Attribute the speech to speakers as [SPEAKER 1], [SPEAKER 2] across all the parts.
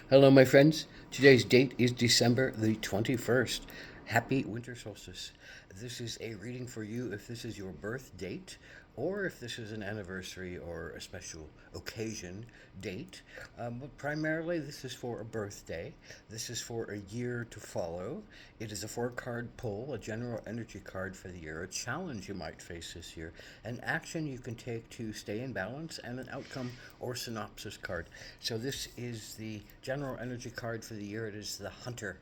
[SPEAKER 1] Hello, my friends. Today's date is December the 21st. Happy winter solstice. This is a reading for you if this is your birth date or if this is an anniversary or a special occasion date. But primarily, this is for a birthday. This is for a year to follow. It is a four-card pull, a general energy card for the year, a challenge you might face this year, an action you can take to stay in balance, and an outcome or synopsis card. So this is the general energy card for the year. It is the Hunter.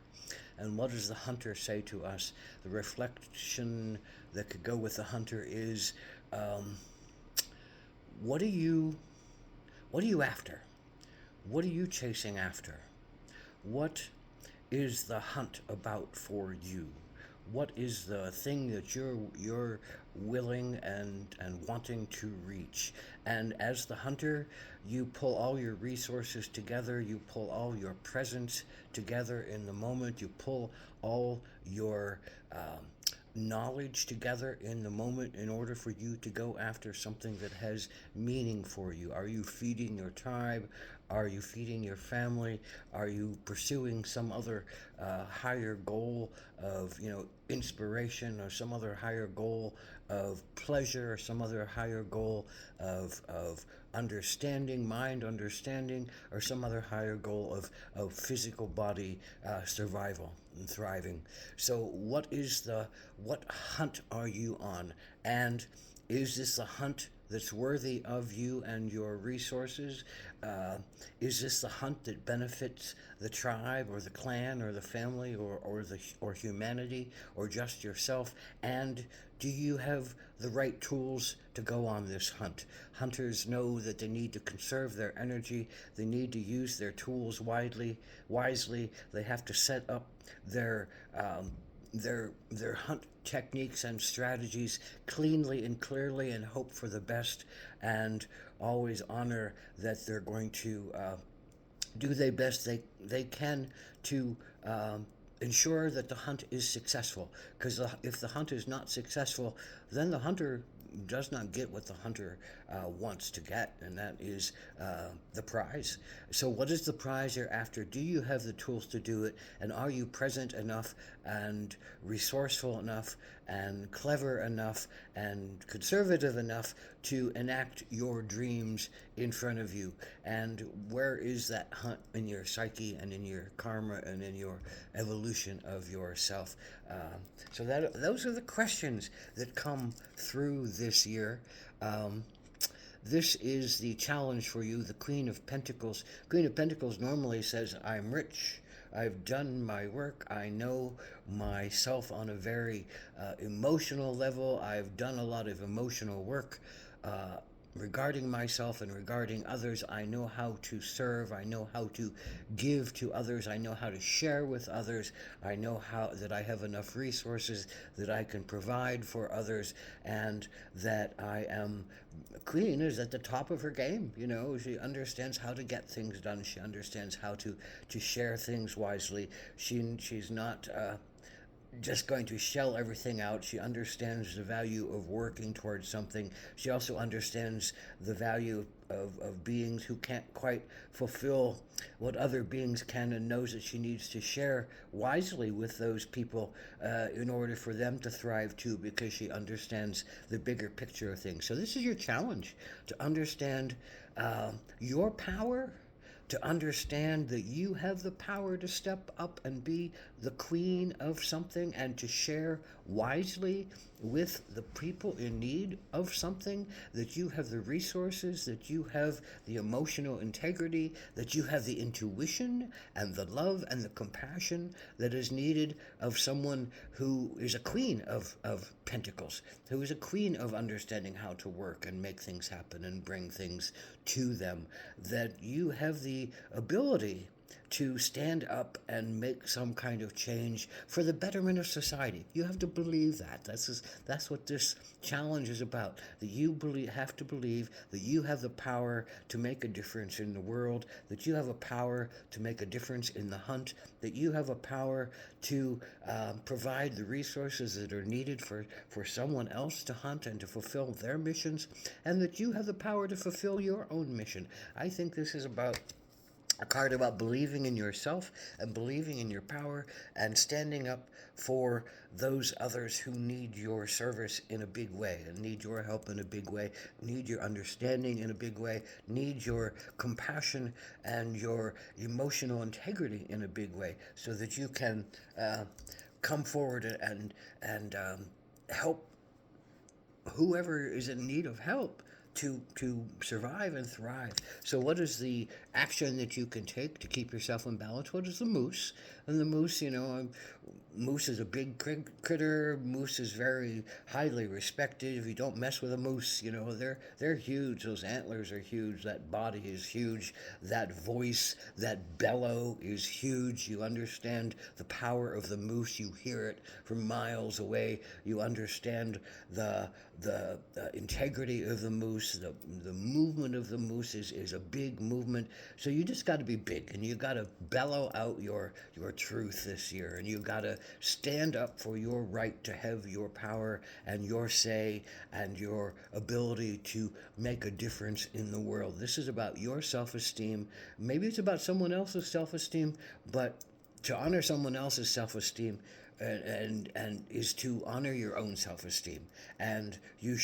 [SPEAKER 1] And what does the Hunter say to us? The reflection that could go with the Hunter is, um, what are you what are you after? What are you chasing after? What is the hunt about for you? What is the thing that you're willing and wanting to reach? And as the hunter, you pull all your resources together, you pull all your presence together in the moment, you pull all your knowledge together in the moment in order for you to go after something that has meaning for you. Are you feeding your tribe? Are you feeding your family? Are you pursuing some other higher goal of, inspiration, or some other higher goal of pleasure, or some other higher goal of understanding, mind understanding, or some other higher goal of physical body survival and thriving? So what hunt are you on? And is this a hunt that's worthy of you and your resources? Uh, is this the hunt that benefits the tribe or the clan or the family or humanity or just yourself? And do you have the right tools to go on this hunt? Hunters know that they need to conserve their energy. They need to use their tools wisely. They have to set up their their hunt techniques and strategies cleanly and clearly, and hope for the best, and always honor that they're going to do the best they can to ensure that the hunt is successful. Because if the hunt is not successful, then the hunter does not get what the hunter wants to get, and that is the prize. So, what is the prize you're after? Do you have the tools to do it? And are you present enough and resourceful enough and clever enough and conservative enough to enact your dreams in front of you? And where is that hunt in your psyche and in your karma and in your evolution of yourself? So those are the questions that come through this year. Um, this is the challenge for you, the Queen of Pentacles. Queen of Pentacles normally says, I'm rich. I've done my work. I know myself on a very emotional level. I've done a lot of emotional work. Regarding myself and regarding others. I know how to serve. I know how to give to others. I know how to share with others. I know how that I have enough resources that I can provide for others, and that I am. Queen is at the top of her game. She understands how to get things done. She understands how to share things wisely. She's not just going to shell everything out. She understands the value of working towards something. She also understands the value of beings who can't quite fulfill what other beings can, and knows that she needs to share wisely with those people in order for them to thrive too, because she understands the bigger picture of things. So, this is your challenge, to understand your power, to understand that you have the power to step up and be the queen of something, and to share wisely with the people in need of something, that you have the resources, that you have the emotional integrity, that you have the intuition and the love and the compassion that is needed of someone who is a queen of pentacles, who is a queen of understanding how to work and make things happen and bring things to them, that you have the ability to stand up and make some kind of change for the betterment of society. You have to believe that. That's what this challenge is about. That you have to believe that you have the power to make a difference in the world, that you have a power to make a difference in the hunt, that you have a power to provide the resources that are needed for someone else to hunt and to fulfill their missions, and that you have the power to fulfill your own mission. I think this is about A card about believing in yourself and believing in your power and standing up for those others who need your service in a big way and need your help in a big way, need your understanding in a big way, need your compassion and your emotional integrity in a big way, so that you can come forward and help whoever is in need of help to survive and thrive. So, what is the action that you can take to keep yourself in balance? What is the moose? And the moose, moose is a big critter. Moose is very highly respected. If you don't mess with a moose, they're huge. Those antlers are huge. That body is huge. That voice, that bellow is huge. You understand the power of the moose. You hear it from miles away. You understand the integrity of the moose. The movement of the moose is a big movement. So you just got to be big, and you got to bellow out your truth this year, and you got to stand up for your right to have your power and your say and your ability to make a difference in the world. This is about your self-esteem. Maybe it's about someone else's self-esteem, but to honor someone else's self-esteem and is to honor your own self-esteem. And you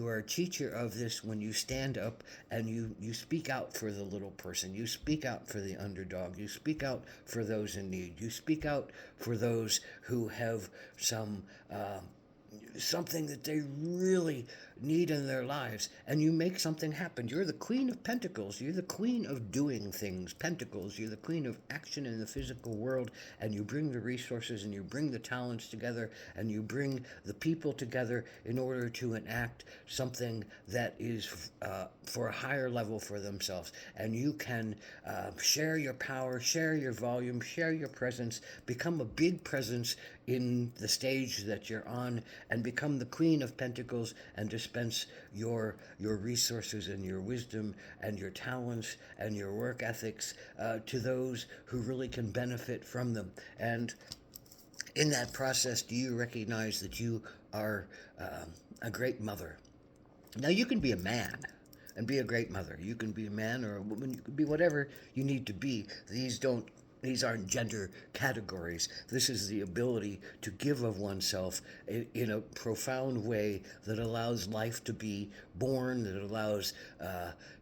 [SPEAKER 1] are a teacher of this when you stand up and you speak out for the little person. You speak out for the underdog. You speak out for those in need. You speak out for those who have something that they really need in their lives, and you make something happen. You're the Queen of Pentacles. You're the Queen of doing things. Pentacles. You're the Queen of action in the physical world, and you bring the resources and you bring the talents together and you bring the people together in order to enact something that is for a higher level for themselves. And you can share your power, share your volume, share your presence, become a big presence in the stage that you're on, and become the Queen of Pentacles and dispense your resources and your wisdom and your talents and your work ethics to those who really can benefit from them. And in that process, do you recognize that you are a great mother? Now, you can be a man and be a great mother. You can be a man or a woman. You can be whatever you need to be. These aren't gender categories. This is the ability to give of oneself in a profound way that allows life to be born, that allows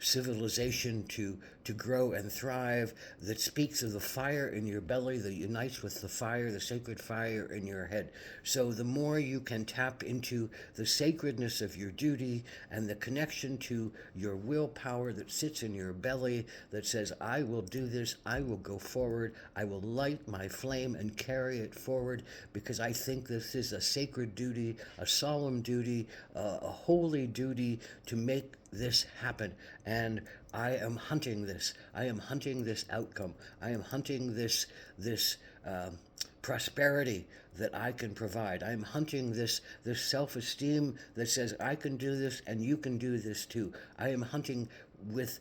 [SPEAKER 1] civilization to grow and thrive, that speaks of the fire in your belly, that unites with the fire, the sacred fire in your head. So the more you can tap into the sacredness of your duty and the connection to your willpower that sits in your belly that says, I will do this, I will go forward, I will light my flame and carry it forward, because I think this is a sacred duty, a solemn duty, a holy duty to make this happen. And I am hunting this. I am hunting this outcome. I am hunting this prosperity that I can provide. I am hunting this self-esteem that says I can do this and you can do this too. I am hunting with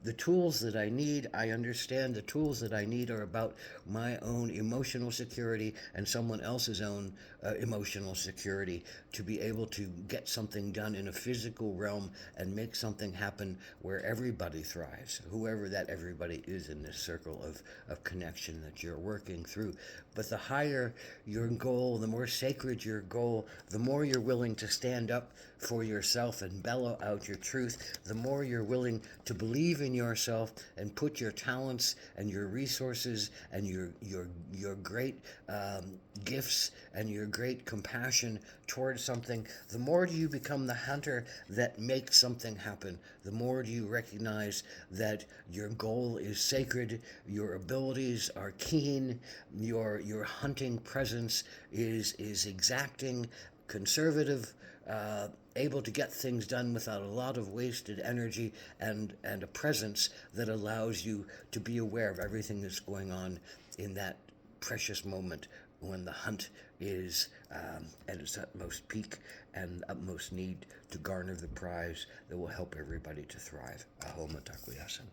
[SPEAKER 1] the tools that I need. I understand the tools that I need are about my own emotional security and someone else's own emotional security, to be able to get something done in a physical realm and make something happen where everybody thrives, whoever that everybody is in this circle of connection that you're working through. But the higher your goal, the more sacred your goal, the more you're willing to stand up for yourself and bellow out your truth, the more you're willing to believe in yourself and put your talents and your resources and your great gifts and your great compassion towards something, the more do you become the hunter that makes something happen. The more do you recognize that your goal is sacred, your abilities are keen, your hunting presence is exacting, conservative, able to get things done without a lot of wasted energy, and a presence that allows you to be aware of everything that's going on in that precious moment when the hunt is at its utmost peak and utmost need to garner the prize that will help everybody to thrive. Aho Mitakuye Oyasin.